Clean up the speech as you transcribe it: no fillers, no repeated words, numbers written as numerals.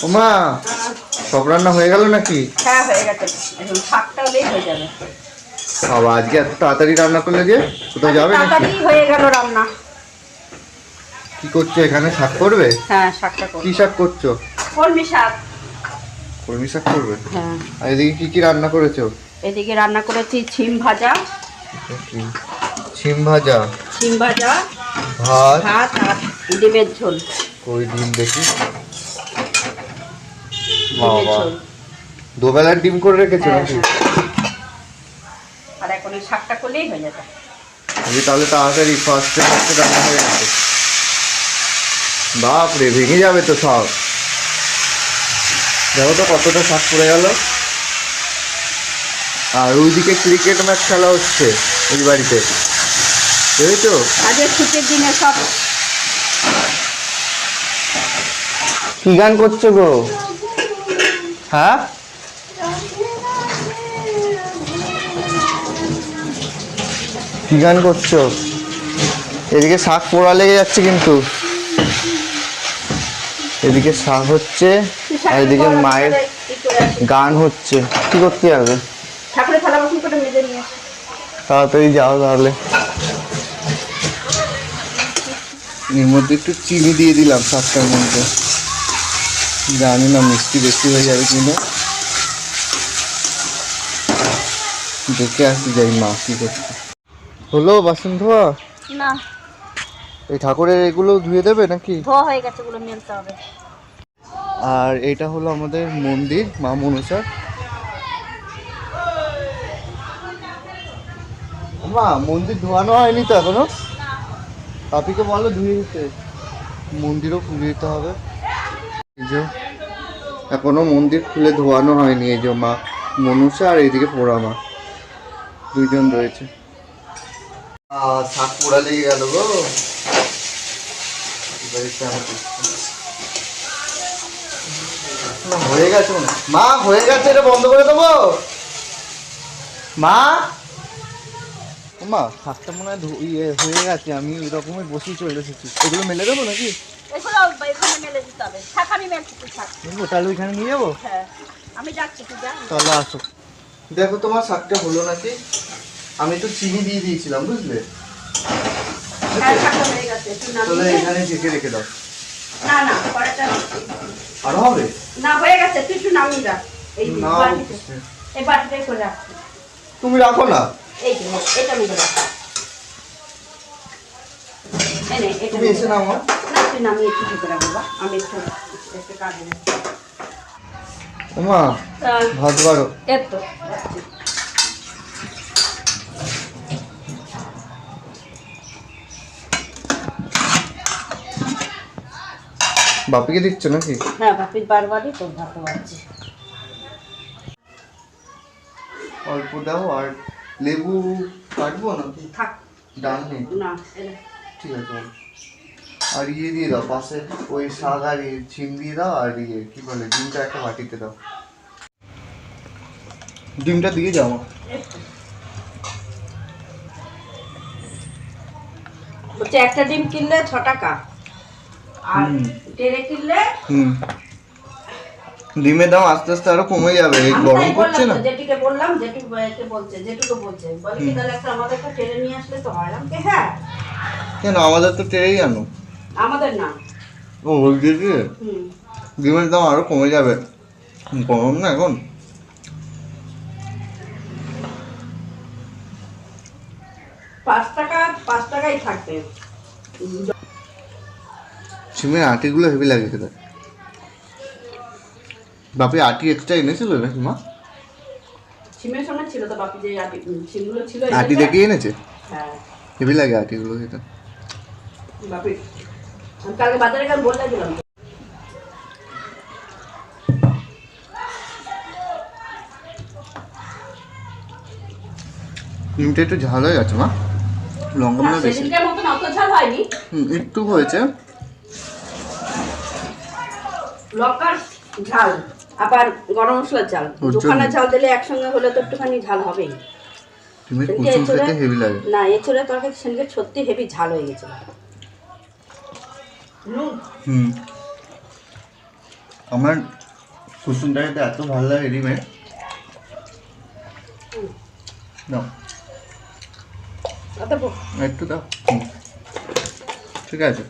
ওমা সব রান্না হয়ে গেল নাকি? হ্যাঁ হয়ে গেছে, এখন শাকটা হলেই হয়ে যাবে। বাবা আজকে এত তাড়াতাড়ি রান্না করলে যে কোথাও যাবে নাকি? তাড়াতাড়ি হয়ে গেল রান্না। কি করছো এখানে? শাক করবে? হ্যাঁ শাকটা করব। কি শাক করছো? কলমি শাক। কলমি শাক করবে? হ্যাঁ। আর এদিকে কি কি রান্না করেছো? এদিকে রান্না করেছি ছিম ভাজা। শিম ভাজা, ভাত আর ডিমের ঝোল। কই ডিম দেখি। ডিমের বাবা ঝোল। দুবেলার ডিম করে রেখেছো হ্যাঁ, নাকি? আর এখন এই শাকটা করলেই হয়ে যাবে। তাহলে তাড়াতাড়ি ফার্স্টে রান্না হয়ে গেছে। বাপরে ভেঙে যাবে তো সব। দেখো তো কতটা শাক পড়ে গেল। আর ওইদিকে ক্রিকেট ম্যাচ খেলা হচ্ছে এই বাড়িতে, বুঝেছো? আজকে ছুটির দিনে সব। কি গান করছো গো? হ্যাঁ কি গান করছো? এদিকে শাক পোড়া লেগে যাচ্ছে কিন্তু। এদিকে শাক হচ্ছে আর এদিকে মায়ের গান হচ্ছে। কি করতে যাবে? ঠাকুরের থালা বাসন করে মেজে নিয়ে আসি। তাড়াতাড়ি যাও তাহলে। এর মধ্যে একটু চিনি দিয়ে দিলাম শাকটার মধ্যে, জানি না মিষ্টি বেশি হয়ে যাবে কিনা। দেখে আসি যাই মা কি করছে। হলো বাসন ধোয়া? না, এই ঠাকুরের এগুলো ধুয়ে দেবে নাকি? ধোয়া হয়ে গেছে, ওগুলো মেলতে হবে। আর এটা হলো আমাদের মন্দির মা মনসার। মা মন্দির ধোয়ানো হয়নি তো এখনো? পাপিকে বলো ধুয়ে দিতে, মন্দিরও খুলে দিতে হবে। এই যে এখনো মন্দির খুলে ধোয়ানো হয়নি। এই যে মা মনসা আর এইদিকে পোড়া মা দুইজন রয়েছে। শাক পোড়া লেগে গেল গো। হয়ে গেছে মা, হয়ে গেছে, এটা বন্ধ করে দেবো মা। মা শাকটা মনে হয় হয়ে গেছে, আমি এরকমই বসেই চলে এসেছি। এগুলো মেলে দেবো নাকি? তাহলে ওইখানে নিয়ে যাবো? আমি যাচ্ছি, তুই যা। তাহলে আসো। দেখো তোমার শাকটা হলো নাকি। আমি একটু চিনি দিয়ে দিয়েছিলাম বুঝলে। তাহলে এখানে ঢেকে রেখে দাও। না না, পরেরটা আরো হবে না, হয়ে গেছে, তুই একটু নামিয়ে রাখ। এই না, বাটিতে, এই বাটিতে করে রাখ। তুমি রাখো না। এই যে এটা আমি রাখ। এই নে, এটা তুমি এসে নাও। না, তুই নামিয়ে একটু ঢেকে রাখ বাবা, আমি একটু কাজ নেই। ওমা ভাত বাড়ো। এতো বাপিকে দিচ্ছ নাকি? হ্যাঁ, বাপির বারবারই তোর ভাত বাড়ছে। অল্প দাও। আর লেবু কাটবো নাকি? থাক, ডাল নেই না ঠিক আছে। আর দিয়ে দাও পাশে ওই শাক আর ছিম দিয়ে দাও। আর কি বলে ডিমটা একটা বাটিতে দাও। ডিমটা দিয়ে যাও। বলছে একটা ডিম কিনলে 6 টাকা, আর টেরে কিনলে। ডিমের দাম আস্তে আস্তে আরো কমে যাবে, এই গরম পড়ছে না। যেটুকে বললাম, যেটুকু বলছে বলে কি তাহলে একটা আমাদের একটা টেরে নিয়ে আসলে তো হয়। আমাকে হ্যাঁ, কেন আমাদের তো টেরেই আনো। আমাদের না। ও বলছি কি ডিমের দাম আরো কমে যাবে, গরম না এখন। 5 টাকা 5 টাকাই থাকবে। সিমের আটিগুলো হেভি লাগে খেতে। বাপি আটি এক্সট্রা এনেছিল নাকি মা? সিমের সঙ্গে ছিল তো বাপি, যে সিমগুলো ছিল আটি দেখে এনেছে। হ্যাঁ হেভি লাগে আটিগুলো খেতে। বাপি কালকে বাজারে গিয়ে বললে দিলাম। ডিমটা একটু ঝাল হয়ে গেছে মা, লঙ্কা মনে বেশি। সেদিনকার মতন অত ঝাল হয়নি, একটু হয়েছে লঙ্কার ঝাল আবার গরম মশলার ঝাল, দুখানা ঝাল দিলে একসঙ্গে হলে তো একটুখানি ঝাল হবেই। ডিমের কুসুম খেতে হেভি লাগে। না এছাড়া তরকারি সেদিনকে সত্যি হেভি ঝাল হয়ে গেছিল। আমার কুসুমটা খেতে এত ভালো লাগে রিমে। দাও অতপর একটু দাও। ঠিক আছে।